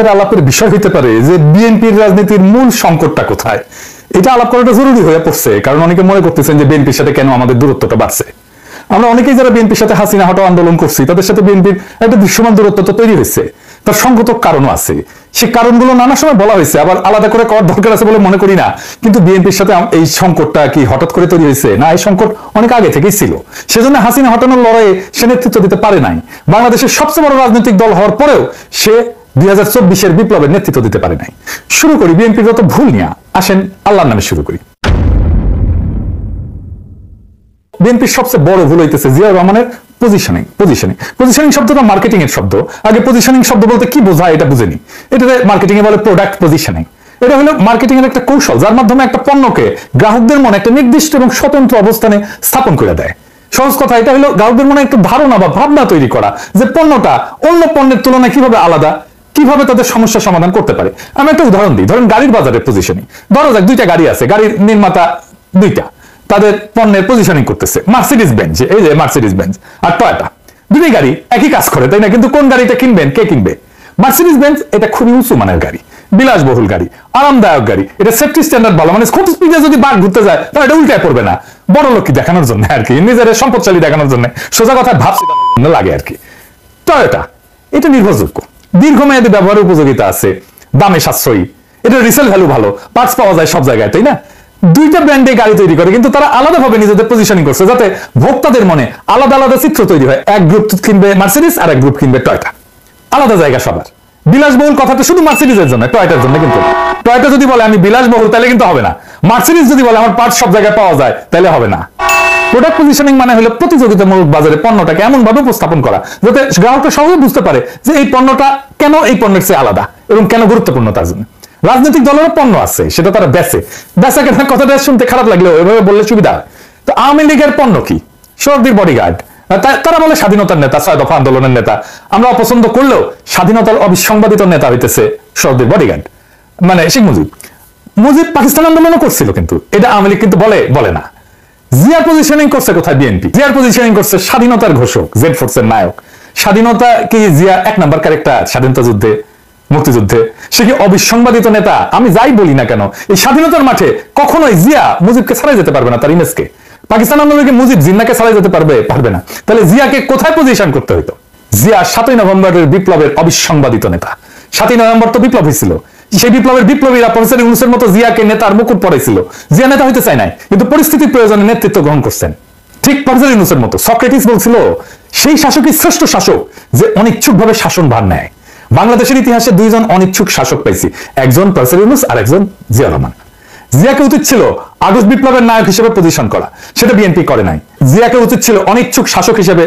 আজকের আলাপের বিষয় হতে পারে যে বিএনপির রাজনীতির মূল সংকটটা কোথায়। এটা আলাপ করাটা জরুরি হয়ে পড়ছে, কারণ অনেকে মনে করতেছেন যে বিএনপির সাথে কেন আমাদের দূরত্বটা বাড়ছে। আমরা অনেকেই যারা বিএনপির সাথে হাসিনা হটাও আন্দোলন করছি, তাদের সাথে বিএনপির একটা দৃশ্যমান দূরত্ব তো তৈরি হয়েছে। তার সংগত কারণও আছে, সে কারণগুলো নানা সময় বলা হয়েছে, আবার আলাদা করে করার দরকার আছে বলে মনে করি না। কিন্তু বিএনপির সাথে এই সংকটটা কি হঠাৎ করে তৈরি হয়েছে? না, এই সংকট অনেক আগে থেকেই ছিল। সেজন্য হাসিনা হটানোর লড়াইয়ে সে নেতৃত্ব দিতে পারে নাই। বাংলাদেশের সবচেয়ে বড় রাজনৈতিক দল হওয়ার পরেও সে 2024-এর বিপ্লবের নেতৃত্ব দিতে পারে নাই। শুরু করি বিএনপির যত ভুল নিয়ে। আসেন আল্লাহর নামে শুরু করি। বিএনপির সবচেয়ে বড় ভুল হইতেছে জিয়াউর রহমানের পজিশনিং শব্দটা মার্কেটিং এর শব্দ। আগে পজিশনিং শব্দ বলতে কি বোঝায় এটা বুঝেনি। এটাতে মার্কেটিং এ বলে প্রোডাক্ট পজিশনিং। এটা হলো মার্কেটিং এর একটা কৌশল, যার মাধ্যমে একটা পণ্যকে গ্রাহকদের মনে একটা নির্দিষ্ট এবং স্বতন্ত্র অবস্থানে স্থাপন করে দেয়। সহজ কথা, এটা হলো গ্রাহকদের মনে একটা ধারণা বা ভাবনা তৈরি করা যে পণ্যটা অন্য পণ্যের তুলনায় কিভাবে আলাদা, কিভাবে তাদের সমস্যা সমাধান করতে পারে। আমি একটা উদাহরণ দিই। ধরেন গাড়ির বাজারে পজিশনিং, ধরা যাক দুইটা গাড়ি আছে, গাড়ির নির্মাতা দুইটা, তাদের পণ্যের পজিশনিং করতেছে। মার্সিডিজ বেঞ্জ, এই যে মার্সিডিজ বেঞ্জ আর টয়োটা, দুটোই গাড়ি একই কাজ করে, তাই না? কিন্তু কোন গাড়িটা কিনবেন, কে কিনবে? মার্সিডিজ বেঞ্জ এটা খুবই উঁচু মানের গাড়ি, বিলাসবহুল গাড়ি, আরামদায়ক গাড়ি, এটা সেফটি স্ট্যান্ডার্ড ভালো, মানে খুব স্পিডে যদি বাঘ ঘুরতে যায় তাহলে এটা উল্টায় পড়বে না। বড় লোকই দেখানোর জন্য আর কি, নিজের সম্পদশালী দেখানোর জন্য, সোজা কথা ভাবছি লাগে আর কি। টয়োটা এটা নির্ভরযোগ্য, দীর্ঘমেয়াদী ব্যবহারের উপযোগিতা আছে, দামে সাশ্রয়ী, এটা রিসেল ভ্যালু ভালো, পার্টস পাওয়া যায় সব জায়গায়, তাই না? দুইটা ব্র্যান্ডে গাড়ি তৈরি করে, কিন্তু তারা আলাদাভাবে নিজেদের পজিশনিং করছে যাতে ভোক্তাদের মনে আলাদা আলাদা চিত্র তৈরি হয়। এক গ্রুপ কিনবে মার্সিডিজ আর এক গ্রুপ কিনবে টয়োটা, আলাদা জায়গা সবার। বিলাসবহুল কথাটা শুধু মার্সিডিজের জন্য, টয়োটার জন্য কিন্তু টয়োটা যদি বলে আমি বিলাসবহুল তাহলে কিন্তু হবে না। মার্সিডিজ যদি বলে আমার পার্টস সব জায়গায় পাওয়া যায় তাহলে হবে না। প্রোডাক্ট পজিশনিং মানে হলো প্রতিযোগিতামূলক বাজারে পণ্যটাকে এমন ভাবে উপস্থাপন করা যাতে গ্রাহকরা সহজে বুঝতে পারে যে এই পণ্যটা কেন এই পণ্যের চেয়ে আলাদা এবং কেন গুরুত্বপূর্ণ তার জন্য। রাজনৈতিক দলেরও পণ্য আছে, সেটা তারা বেচা কেনার কথাটা শুনতে খারাপ লাগলেও এভাবে বললে সুবিধা হয়। তো আওয়ামী লীগের পণ্য কি? শরদির বডিগার্ড, তারা বলে স্বাধীনতার নেতা, 6 দফা আন্দোলনের নেতা। আমরা অপছন্দ করলেও স্বাধীনতার অবিসংবাদিত নেতা হইতেছে শরদির বডিগার্ড, মানে শেখ মুজিব পাকিস্তান আন্দোলনও করছিল, কিন্তু এটা আওয়ামী লীগ কিন্তু বলে না। জিয়ার পজিশনিং করছে কোথায় বিএনপি? জিয়ার পজিশনিং করছে স্বাধীনতার ঘোষক, জেড ফোর্সের নায়ক। স্বাধীনতা কি জিয়া 1 নাম্বার ক্যারেক্টার স্বাধীনতা যুদ্ধে, মুক্তিযুদ্ধে? সে কি অবিসংবাদিত নেতা? আমি যাই বলি না কেন, এই স্বাধীনতার মাঠে কখনোই জিয়া মুজিবকে ছাড়াই যেতে পারবে না, তার ইমেজকে। পাকিস্তান আন্দোলনে মুজিব জিন্নাকে ছাড়াই যেতে পারবে না। তাহলে জিয়াকে কোথায় পজিশন করতে হইতো? জিয়া 7ই নভেম্বরের বিপ্লবের অবিসংবাদিত নেতা। 7ই নভেম্বর তো বিপ্লব হয়েছিল, সেই বিপ্লবের বিপ্লবীরা প্রফেসর ইউনূসের মতো জিয়াকে নেতার মুকুট পরাইছিল। জিয়া নেতা হইতে চায় নাই, কিন্তু পরিস্থিতির প্রয়োজনে নেতৃত্ব গ্রহণ করছেন। ঠিক প্রফেসর ইউনূসের মতো। সক্রেটিস বলছিল সেই শাসকই শ্রেষ্ঠ শাসক যে অনিচ্ছুকভাবে শাসন ভার নেয়। বাংলাদেশের ইতিহাসে 2 জন অনিচ্ছুক শাসক পাইছি, একজন প্রফেসর ইউনূস আর একজন জিয়াউর রহমান। জিয়াকে উচিত ছিল আগস্ট বিপ্লবের নায়ক হিসেবে পজিশন করা, সেটা বিএনপি করে নাই। জিয়াকে উচিত ছিল অনিচ্ছুক শাসক হিসেবে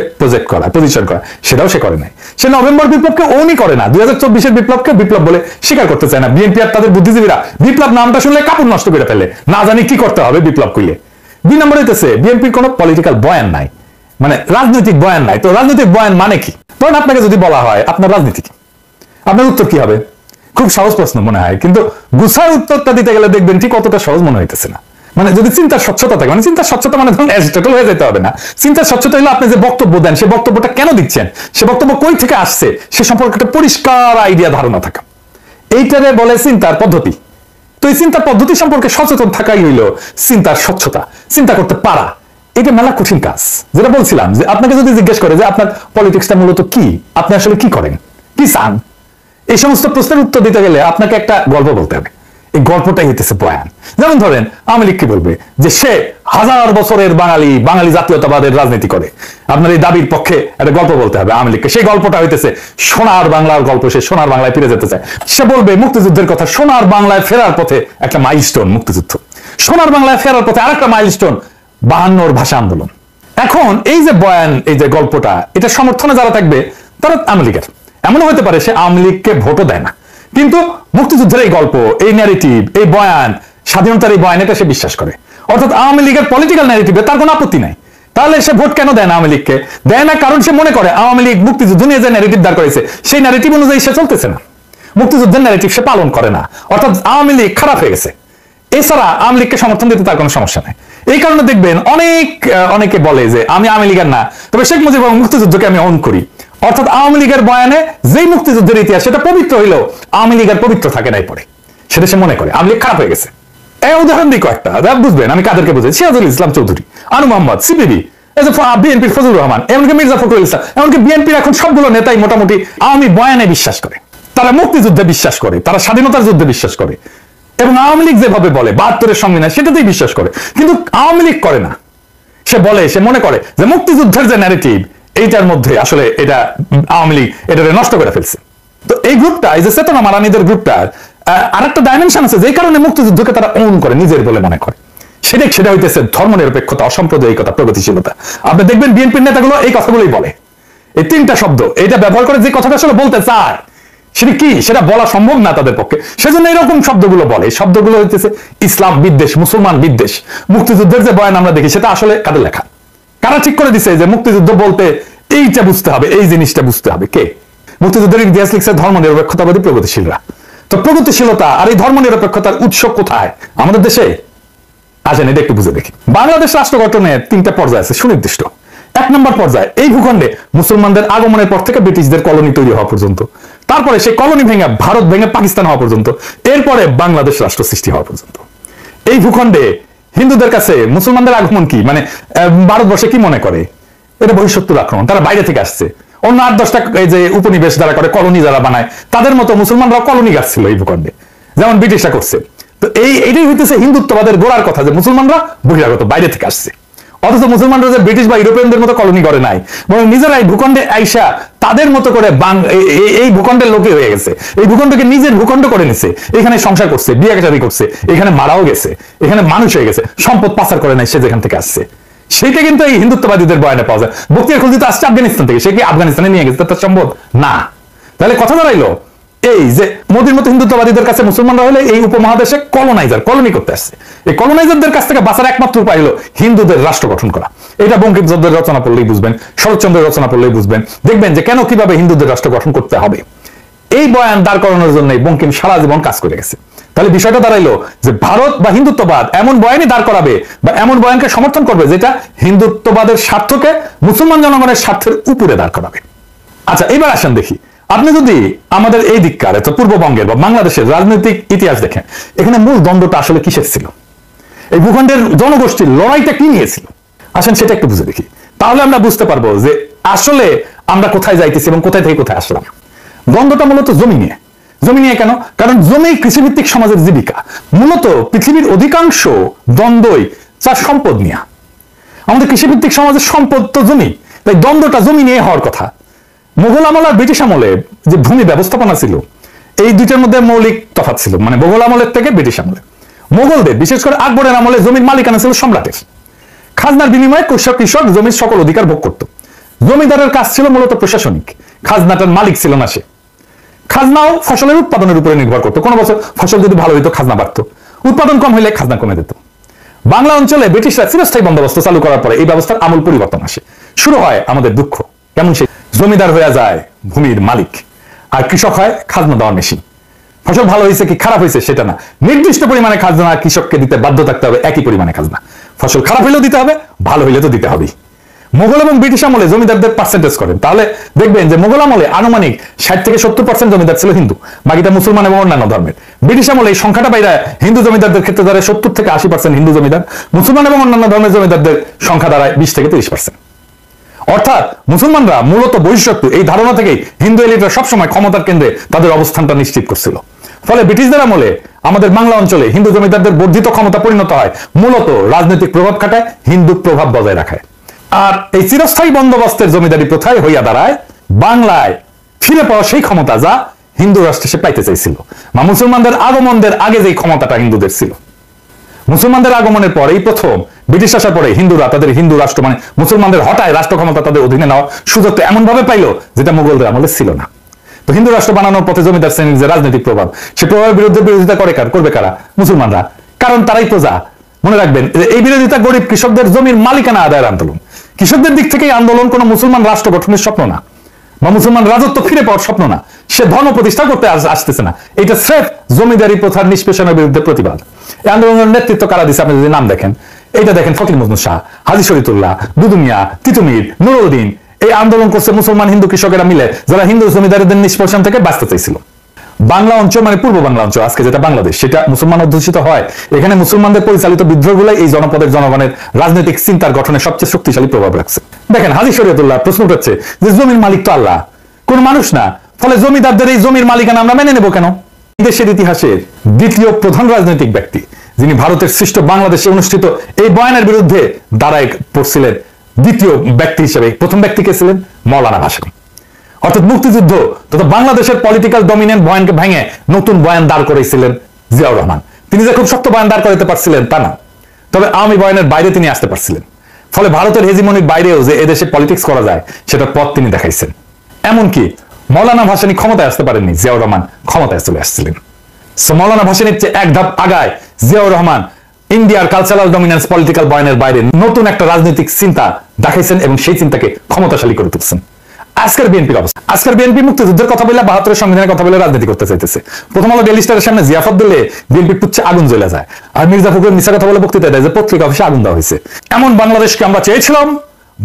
পজিশন করা, সেটাও সে করে নাই। সে নভেম্বর বিপ্লবকে ওনই করে না, 2024-এর বিপ্লবকে বিপ্লব বলে স্বীকার করতে চায় না। বিএনপি আর তাদের বুদ্ধিজীবীরা বিপ্লব নামটা শুনলে কাপড় নষ্ট করে ফেলে, না জানি কি করতে হবে বিপ্লব কইলে। 2 নম্বর হইতেছে বিএনপির কোনো পলিটিক্যাল বয়ান নাই, মানে রাজনৈতিক বয়ান নাই। তো রাজনৈতিক বয়ান মানে কি? ধরেন আপনাকে যদি বলা হয় আপনার রাজনীতি কি, আপনার উত্তর কি হবে? খুব সহজ প্রশ্ন মনে হয়, কিন্তু গুছার উত্তরটা দিতে গেলে দেখবেন ঠিক অতটা সহজ মনে হইতেছে না। মানে যদি চিন্তার স্বচ্ছতা থাকে, মানে চিন্তার স্বচ্ছতা মানে ধরুন অ্যাজিটেবল হয়ে যেতে হবে না। চিন্তার স্বচ্ছতা হলো আপনি যে বক্তব্য দেন, সে বক্তব্যটা কেন দিচ্ছেন, সে বক্তব্য কই থেকে আসছে, সে সম্পর্কে একটা পরিষ্কার আইডিয়া, ধারণা থাকা, এইটারে বলে চিন্তার পদ্ধতি। তো এই চিন্তার পদ্ধতি সম্পর্কে সচেতন থাকাই হইলো চিন্তার স্বচ্ছতা, চিন্তা করতে পারা। এটা মেলা কঠিন কাজ। যেটা বলছিলাম যে আপনাকে যদি জিজ্ঞেস করে যে আপনার পলিটিক্সটা মূলত কি, আপনি আসলে কি করেন, কি চান, এই সমস্ত প্রশ্নের উত্তর দিতে গেলে আপনাকে একটা গল্প বলতে হবে। এই গল্পটাই হইতেছে বয়ান। যেমন ধরেন আওয়ামী লীগ কি বলবে যে সে 1000 বছরের বাঙালি জাতীয়তাবাদের রাজনীতি করে। আপনার এই দাবির পক্ষে একটা গল্প বলতে হবে আওয়ামী লীগকে। সেই গল্পটা হইতেছে সোনার বাংলার গল্প, সে সোনার বাংলায় ফিরে যেতে চায়। সে বলবে মুক্তিযুদ্ধের কথা, সোনার বাংলায় ফেরার পথে একটা মাইলস্টোন মুক্তিযুদ্ধ, সোনার বাংলায় ফেরার পথে আরেকটা মাইলস্টোন 52 ভাষা আন্দোলন। এখন এই যে বয়ান, এই যে গল্পটা, এটা সমর্থনে যারা থাকবে তারা আওয়ামী লীগের। এমনও হতে পারে সে আওয়ামী লীগকে ভোটও দেয় না, কিন্তু মুক্তিযুদ্ধের এই গল্প, এই ন্যারেটিভ, এই বয়ান, স্বাধীনতার এই বয়ান, এটা সে বিশ্বাস করে। অর্থাৎ আওয়ামী লীগের পলিটিক্যাল ন্যারেটিভে তার কোনো আপত্তি নাই। তাহলে সে ভোট কেন দেয় না আওয়ামী লীগকে? দেয় না কারণ সে মনে করে আওয়ামী লীগ মুক্তিযুদ্ধ নিয়ে যে ন্যারেটিভ দাঁড় করেছে সেই ন্যারেটিভ অনুযায়ী সে চলতেছে না, মুক্তিযুদ্ধের ন্যারেটিভ সে পালন করে না, অর্থাৎ আওয়ামী লীগ খারাপ হয়ে গেছে। এছাড়া আওয়ামী লীগকে সমর্থন দিতে তার কোনো সমস্যা নাই। এই কারণে দেখবেন অনেকে বলে যে আমি আওয়ামী লীগের না, তবে শেখ মুজিব এবং মুক্তিযুদ্ধকে আমি অন করি। অর্থাৎ আওয়ামী লীগের বয়ানে যেই মুক্তিযুদ্ধের ইতিহাস সেটা পবিত্র হইলেও আওয়ামী লীগের পবিত্র থাকে নাই পরে, সেটা সে মনে করে আওয়ামী লীগ খারাপ হয়ে গেছে। এই উদাহরণ দিই কয়েকটা, বুঝবেন আমি কাদেরকে বুঝাই। সিরাজুল ইসলাম চৌধুরী, আনু মোহাম্মদ, সিপিবি, বিএনপির ফজলুর রহমান, এমনকি মির্জা ফখরুল ইসলাম, এমনকি বিএনপির এখন সবগুলো নেতাই মোটামুটি আওয়ামী বয়ানে বিশ্বাস করে, তারা মুক্তিযুদ্ধে বিশ্বাস করে, তারা স্বাধীনতার যুদ্ধে বিশ্বাস করে, এবং আওয়ামী লীগ যেভাবে বলে 72-এর সংবিধান সেটাতেই বিশ্বাস করে। কিন্তু আওয়ামী লীগ করে না, সে বলে, সে মনে করে যে মুক্তিযুদ্ধের যে ন্যারেটিভ এইটার মধ্যে আসলে এটা আওয়ামী লীগ এটা নষ্ট করে ফেলছে। তো এই গ্রুপটা, এই যে চেতনা মারানিদের গ্রুপটার আরেকটা ডাইমেনশন আছে, যেই কারণে মুক্তিযুদ্ধকে তারা ওন করে, নিজের বলে মনে করে, সেটা হইতেছে ধর্মনিরপেক্ষতা, অসাম্প্রদায়িকতা, প্রগতিশীলতা। আপনি দেখবেন বিএনপির নেতাগুলো এই কথাগুলোই বলে, এই তিনটা শব্দ এটা ব্যবহার করে যে কথাটা আসলে বলতে চায় সেটা কি, সেটা বলা সম্ভব না তাদের পক্ষে, সেজন্য এরকম শব্দগুলো বলে। শব্দগুলো হইতেছে ইসলাম বিদ্বেষ, মুসলমান বিদ্বেষ। মুক্তিযুদ্ধের যে বয়ান আমরা দেখি সেটা আসলে কাদের লেখা? কারা ঠিক করে দিছে যে মুক্তিযুদ্ধ বলতে এইটা বুঝতে হবে, এই জিনিসটা বুঝতে হবে? কে? মুক্তিযুদ্ধের ইতিহাস লিখছে ধর্মনিরপেক্ষতাবাদী প্রগতিশীলরা। তো প্রগতিশীলতা আর এই ধর্মনিরপেক্ষতার উৎস কোথায় আমাদের দেশে? আসেন এটা একটু বুঝে দেখি। বাংলাদেশ রাষ্ট্র গঠনের 3টা পর্যায় আছে সুনির্দিষ্ট। 1 নম্বর পর্যায়ে এই ভূখণ্ডে মুসলমানদের আগমনের পর থেকে ব্রিটিশদের কলোনি তৈরি হওয়া পর্যন্ত, তারপরে সেই কলোনি ভেঙে ভারত ভেঙে পাকিস্তান হওয়া পর্যন্ত, এরপরে বাংলাদেশ রাষ্ট্র সৃষ্টি হওয়া পর্যন্ত এই ভূখণ্ডে হিন্দুদের কাছে মুসলমানদের আগমন কি, মানে ভারতবর্ষে কি মনে করে এটা বহিঃশত্রুর আক্রমণ, তারা বাইরে থেকে আসছে। অন্য 8-10টা এই যে উপনিবেশ যারা করে, কলোনি যারা বানায়, তাদের মতো মুসলমানরাও কলোনি গাচ্ছিল এই ভূখণ্ডে, যেমন ব্রিটিশরা করছে। তো এইটাই হইতেছে হিন্দুত্ববাদের গোড়ার কথা, যে মুসলমানরা বহিরাগত, বাইরে থেকে আসছে। অথচ মুসলমানরা যে ব্রিটিশ বা ইউরোপিয়ানদের মতো কলোনি করে নাই, বরং নিজেরা এই ভূখণ্ডে আইসা তাদের মতো করে এই ভূখণ্ডের লোকে হয়ে গেছে, এই ভূখণ্ডকে নিজের ভূখণ্ড করে নিছে, এখানে সংসার করছে, বিয়ে শাদী করছে, এখানে মারাও গেছে, এখানে মানুষ হয়ে গেছে, সম্পদ পাচার করে নাই সে যেখান থেকে আসছে। সেইটা কিন্তু এই হিন্দুত্ববাদীদের বয়ানে পাওয়া যায়। বক্তিয়ার খলজি তো আসছে আফগানিস্তান থেকে, সে কি আফগানিস্তানে নিয়ে গেছে তার সম্পদ? না। তাহলে কথা দাঁড়াইলো এই যে মোদির মতো হিন্দুত্ববাদীদের কাছে মুসলমানরা হলে এই উপমহাদেশে কলোনি করতে আসছে। এই কলোনাইজারদের কাছ থেকে বাঁচার একমাত্র উপায় হলো হিন্দুদের রাষ্ট্র গঠন করা। এটা বঙ্কিমচন্দ্রের রচনা পড়লেই বুঝবেন, শরৎচন্দ্রের রচনা পড়লেই বুঝবেন, দেখবেন যে কেন কিভাবে হিন্দুদের রাষ্ট্র গঠন করতে হবে। এই বয়ান দাঁড় করানোর জন্য বঙ্কিম সারা জীবন কাজ করে গেছে। তাহলে বিষয়টা দাঁড়াইলো যে ভারত বা হিন্দুত্ববাদ এমন বয়ানই দাঁড় করাবে বা এমন বয়ানকে সমর্থন করবে যেটা হিন্দুত্ববাদের স্বার্থকে মুসলমান জনগণের স্বার্থের উপরে দাঁড় করাবে। আচ্ছা, এবার আসেন দেখি, আপনি যদি আমাদের এই দিককার পূর্ববঙ্গের বা বাংলাদেশের রাজনৈতিক ইতিহাস দেখেন, এখানে মূল দ্বন্দ্বটা আসলে কিসের ছিল? এই ভূখণ্ডের জনগোষ্ঠীর লড়াইটা কি নিয়েছিল? আসেন সেটা একটু বুঝে দেখি, তাহলে আমরা বুঝতে পারবো যে আসলে আমরা কোথায় যাইতেছি এবং কোথায় থেকে কোথায় আসলাম। দ্বন্দ্বটা মূলত জমি নিয়ে। জমি নিয়ে কেন? কারণ জমি কৃষিভিত্তিক সমাজের জীবিকা। মূলত পৃথিবীর অধিকাংশ দ্বন্দ্বই তার সম্পদ নিয়ে। আমাদের কৃষিভিত্তিক সমাজের সম্পদ তো জমি, তাই দ্বন্দ্বটা জমি নিয়ে হওয়ার কথা। মুঘল আমল আর ব্রিটিশ আমলে যে ভূমি ব্যবস্থাপনা ছিল, এই দুইটার মধ্যে মৌলিক তফাৎ ছিল। মানে মুঘল আমলের থেকে ব্রিটিশ আমলে, মুঘলদের বিশেষ করে আকবরের আমলে জমির মালিকানা ছিল সম্রাটের। খাজনার বিনিময়ে কৃষক জমির সকল অধিকার ভোগ করত। জমিদারের কাজ ছিল মূলত প্রশাসনিক, খাজনাটার মালিক ছিল না সে। খাজনাও ফসলের উৎপাদনের উপরে নির্ভর করতো। কোনো বছর ফসল যদি ভালো হইতো খাজনা বাড়তো, উৎপাদন কম হইলে খাজনা কমে যেত। বাংলা অঞ্চলে ব্রিটিশরা চিরস্থায়ী বন্দোবস্ত চালু করার পরে এই ব্যবস্থার আমূল পরিবর্তন আসে। শুরু হয় আমাদের দুঃখ। কেমন? সে জমিদার হয়ে যায় ভূমির মালিক, আর কৃষক হয় খাজনা দেওয়ার মেশিন। ফসল ভালো হয়েছে কি খারাপ হয়েছে সেটা না, নির্দিষ্ট পরিমাণে খাজনা কৃষককে দিতে বাধ্য থাকতে হবে, একই পরিমাণে খাজনা। ফসল খারাপ হইলেও দিতে হবে, ভালো হইলে তো দিতে হবেই। মুঘল এবং ব্রিটিশ আমলে জমিদারদের পার্সেন্টেজ করেন, তাহলে দেখবেন যে মুঘল আমলে আনুমানিক 60 থেকে 70% জমিদার ছিল হিন্দু, বাকিটা মুসলমান এবং অন্যান্য ধর্মের। ব্রিটিশ আমলে এই সংখ্যাটা বাইরে হিন্দু জমিদারদের ক্ষেত্রে দাঁড়ায় 70 থেকে 80% হিন্দু জমিদার, মুসলমান এবং অন্যান্য ধর্মের জমিদারদের সংখ্যা দাঁড়ায় 20 থেকে 30%। অর্থাৎ মুসলমানরা মূলত বহিঃশত্রু, এই ধারণা থেকেই হিন্দু এলিটরা সবসময় ক্ষমতার কেন্দ্রে তাদের অবস্থানটা নিশ্চিত করছিল। ফলে ব্রিটিশদের আমলে আমাদের বাংলা অঞ্চলে হিন্দু জমিদারদের বর্ধিত ক্ষমতা পরিণত হয় মূলত রাজনৈতিক প্রভাব খাটায়, হিন্দু প্রভাব বজায় রাখায়। আর এই চিরস্থায়ী বন্দোবস্তের জমিদারি প্রথায় হইয়া দাঁড়ায় বাংলায় ফিরে পাওয়া সেই ক্ষমতা যা হিন্দু রাষ্ট্রে সে পাইতে চাইছিল, বা মুসলমানদের আগমনের আগে যে ক্ষমতাটা হিন্দুদের ছিল। মুসলমানদের আগমনের পর এই প্রথম ব্রিটিশ আসার পরে হিন্দুরা তাদের হিন্দু রাষ্ট্র, মানে মুসলমানদের হঠাৎ রাষ্ট্র ক্ষমতা তাদের অধীনে নেওয়া সুযোগটা এমন ভাবে পাইলো যেটা মুঘলদের আমলে ছিল না। তো হিন্দু রাষ্ট্র বানানোর পথে জমিদার শ্রেণীর যে রাজনৈতিক প্রভাব, সে প্রভাবের বিরুদ্ধে বিরোধিতা করবে কারা? মুসলমানরা, কারণ তারাই প্রজা। মনে রাখবেন এই বিরোধিতা গরিব কৃষকদের জমির মালিকানা আদায়ের আন্দোলন। কৃষকদের দিক থেকে আন্দোলন কোনো মুসলমান রাষ্ট্র গঠনের স্বপ্ন না, বা মুসলমান রাজত্ব ফিরে পাওয়ার স্বপ্ন না, সে ধর্ম প্রতিষ্ঠা করতে আসতেছে না। এটা স্রেফ জমিদারি প্রথার নিষ্পেষণের বিরুদ্ধে প্রতিবাদ। এই আন্দোলনের নেতৃত্ব কারা দিচ্ছে আপনি যদি নাম দেখেন, এইটা দেখেন ফকির মজনু শাহ, হাজী শরীফুল্লাহ, দুদুমিয়া, তিতুমির, নুরউদ্দিন, এই আন্দোলন করছে মুসলমান হিন্দু কৃষকেরা মিলে, যারা হিন্দু জমিদারদের নিষ্পেষণ থেকে বাঁচতে চাইছিল। বাংলা অঞ্চল মানে পূর্ব বাংলা অঞ্চল, আজকে যেটা বাংলাদেশ, সেটা মুসলমান অধ্যুষিত হয়। এখানে মুসলমানদের পরিচালিত বিদ্রোহগুলাই এই জনপদের জনগণের রাজনৈতিক চিন্তার গঠনে সবচেয়ে শক্তিশালী প্রভাব রাখছে। দেখেন হাজী শরীয়তুল্লাহ প্রশ্ন উঠছে যে জমির মালিক তো আল্লাহ, কোন মানুষ না, ফলে জমিদারদের এই জমির মালিকানা আমরা মেনে নেব কেন? দেশের ইতিহাসের দ্বিতীয় প্রধান রাজনৈতিক ব্যক্তি যিনি ভারতের সৃষ্ট বাংলাদেশে অনুষ্ঠিত এই বয়ানের বিরুদ্ধে দাঁড়ায় পড়ছিলেন, দ্বিতীয় ব্যক্তি হিসেবে প্রথম ব্যক্তি কে ছিলেন? মৌলানা ভাসানী। অর্থাৎ মুক্তিযুদ্ধ তথা বাংলাদেশের পলিটিক্যাল ডমিনেন্ট বয়ানকে ভেঙে নতুন বয়ান দাঁড় করেছিলেন জিয়াউর রহমান। তিনি যে খুব শক্ত বয়ান দাঁড় করাতে পারছিলেন তা না, তবে আওয়ামী বয়ানের বাইরে তিনি আসতে পারছিলেন। ফলে ভারতের হেজিমনির বাইরেও যে এদেশে পলিটিক্স করা যায় সেটার পথ তিনি দেখাইছেন। এমনকি মৌলানা ভাসানী ক্ষমতায় আসতে পারেননি, জিয়াউর রহমান ক্ষমতায় চলে আসছিলেন। মৌলানা ভাসানীর চেয়ে এক ধাপ আগায় জিয়াউর রহমান ইন্ডিয়ার কালচারাল ডমিনেন্স পলিটিক্যাল বয়ানের বাইরে নতুন একটা রাজনৈতিক চিন্তা দেখাইছেন এবং সেই চিন্তাকে ক্ষমতাশালী করে তুলছেন। আজকের বিএনপির অবস্থা, আজকের বিএনপি মুক্তিযুদ্ধের কথা বলে 72 সংবিধানের কথা বলে রাজনীতি করতে চাইতেছে। প্রথম আলো ডেইলি স্টারের সামনে জিয়াফত দিলে বিএনপির পুচ্ছে আগুন জ্বলে যায়, আর মির্জা ফখরুল মিছা কথা বলে বক্তৃতা দেয় যে পত্রিকা অফিসে আগুন দেওয়া হয়েছে। এমন বাংলাদেশকে আমরা চেয়েছিলাম।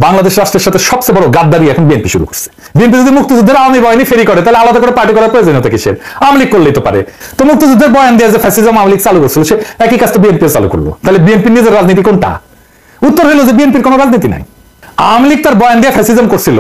বাংলাদেশ রাষ্ট্রের সাথে সবচেয়ে বড় গাদ্দারি এখন বিএনপি শুরু করছে। বিএনপি যদি মুক্তিযুদ্ধের আওয়ামী বাহিনী ফেরি করে তাহলে আলাদা করে পার্টি করার প্রয়োজনীয়তা কিসের? আওয়ামী লীগ করলেই তো পারে। তো মুক্তিযুদ্ধের বয়ান দিয়ে যে ফ্যাসিজম আওয়ামী লীগ চালু করছিল, সে একই কাজটা বিএনপি চালু করলো। তাহলে বিএনপির নিজের রাজনীতি কোনটা? উত্তর হলো যে বিএনপির কোনো রাজনীতি নাই। আওয়ামী লীগ তার বয়ান দিয়ে ফ্যাসিজম করছিল,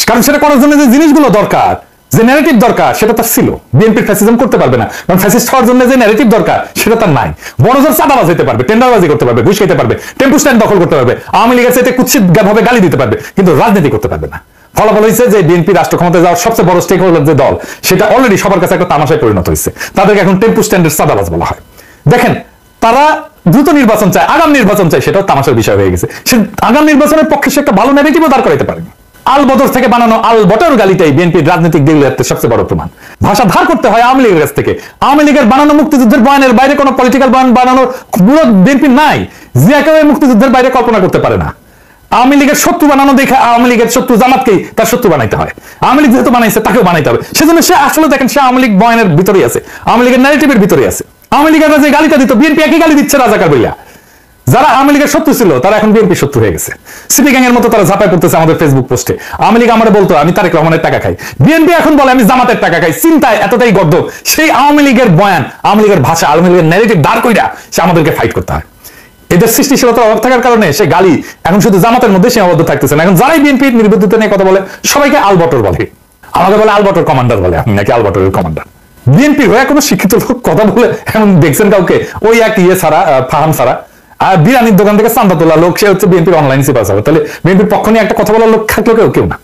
কারণ সেটা করার জন্য যে জিনিসগুলো দরকার, যে ন্যারেটিভ দরকার, সেটা তার ছিল। বিএনপির ফ্যাসিজম করতে পারবে না, কারণ ফ্যাসিস্ট হওয়ার জন্য যে ন্যারেটিভ দরকার সেটা তার নাই। বড় জোর চাঁদাবাজ হতে পারবে, টেন্ডারবাজি করতে পারবে, ঘুষ খেতে পারবে, টেম্পু স্ট্যান্ড দখল করতে পারবে, আওয়ামী লীগের সাথে কুৎসিত ভাবে গালি দিতে পারবে, কিন্তু রাজনীতি করতে পারবে না। ফলাফল হয়েছে যে বিএনপি রাষ্ট্র ক্ষমতায় যাওয়ার সবচেয়ে বড় স্টেক হোল্ডার যে দল, সেটা অলরেডি সবার কাছে একটা তামাশায় পরিণত হয়েছে। তাদেরকে এখন টেম্পু স্ট্যান্ডের চাঁদাবাজ বলা হয়। দেখেন, তারা দ্রুত নির্বাচন চায়, আগাম নির্বাচন চায়, সেটাও তামাশার বিষয় হয়ে গেছে। সে আগাম নির্বাচনের পক্ষে সে একটা ভালো ন্যারেটিভও দাঁড় করাতে পারেনি। আল বদর থেকে বানানো আল বটর গালিটাই বিএনপির রাজনৈতিক দেউলিয়াতের সবচেয়ে বড় প্রমাণ। ভাষা ধার করতে হয় আওয়ামী লীগের কাছ থেকে। আওয়ামী লীগের বানানো মুক্তিযুদ্ধের বয়ানের বাইরে কোনো পলিটিক্যাল বয়ান বানানোর পুরো বিএনপি নাই। জিয়াকেও মুক্তিযুদ্ধের বাইরে কল্পনা করতে পারে না। আওয়ামী লীগের শত্রু বানানো দেখে আওয়ামী লীগের শত্রু জামাতকেই তার শত্রু বানাইতে হয়। আওয়ামী লীগ যেহেতু বানাইছে তাকেও বানাইতে হবে। সেজন্য সে আসলে দেখেন সে আওয়ামী লীগ বয়ানের ভিতরেই আছে, আওয়ামী লীগের ন্যারেটিভের ভিতরেই আছে। আওয়ামী লীগের যে গালিটা দিত বিএনপি একই গালি দিচ্ছে রাজাকার বইলা। যারা আওয়ামী লীগের শত্রু ছিল তারা এখন বিএনপি শত্রু হয়ে গেছে। সিপি গ্যাং এর মতো তারা ঝাঁপায় পড়তেছে আমাদের ফেসবুক পোস্টে। আওয়ামী লীগ আমার বলতো আমি তারেক রহমানের টাকা খাই, বিএনপি এখন বলে আমি জামাতের টাকা খাই। চিন্তায় এতটাই গর্দ। সেই আওয়ামী লীগের বয়ান, আওয়ামী লীগের ভাষা, আওয়ামী লীগের ন্যারেটিভ দাঁড় কইরা সে আমাদেরকে ফাইট করতে হয়। এদের সৃষ্টিশীলতার অভাব থাকার কারণে সে গালি এখন শুধু জামাতের মধ্যে সীমাবদ্ধ থাকতেছে না। এখন যারাই বিএনপির নির্বুদ্ধিতা নিয়ে কথা বলে সবাইকে আলবটর বলে। আমাকে বলে আলবটর কমান্ডার বলে, আপনি নাকি আলবটরের কমান্ডার। বিএনপির হয়ে কোনো শিক্ষিত লোক কথা বলে এখন দেখছেন কাউকে? ওই এক ছাড়া, ফাহাম ছাড়া, আর বিরানির দোকান থেকে চান্দা তোলা লোক, সে হচ্ছে বিএনপির অনলাইন সিপাস হবে। তাহলে বিএনপির পক্ষ নিয়ে একটা কথা বলার লোক থাকলো কেউ না।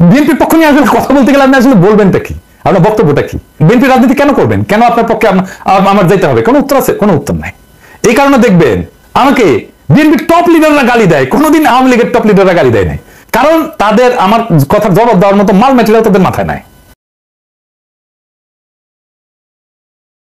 বিএনপির পক্ষ নিয়ে আসলে কথা বলতে গেলে আপনি আসলে বলবেনটা কি? আপনার বক্তব্যটা কি? বিএনপির রাজনীতি কেন করবেন? কেন আপনার পক্ষে আমার যেতে হবে? কোনো উত্তর আছে? কোনো উত্তর নাই। এই কারণে দেখবেন আমাকে বিএনপির টপ লিডাররা গালি দেয়, কোনোদিন আওয়ামী লীগের টপ লিডাররা গালি দেয় নাই। কারণ তাদের আমার কথা জবাব দেওয়ার মতো মাল ম্যাটেরিয়াল তাদের মাথায় নাই।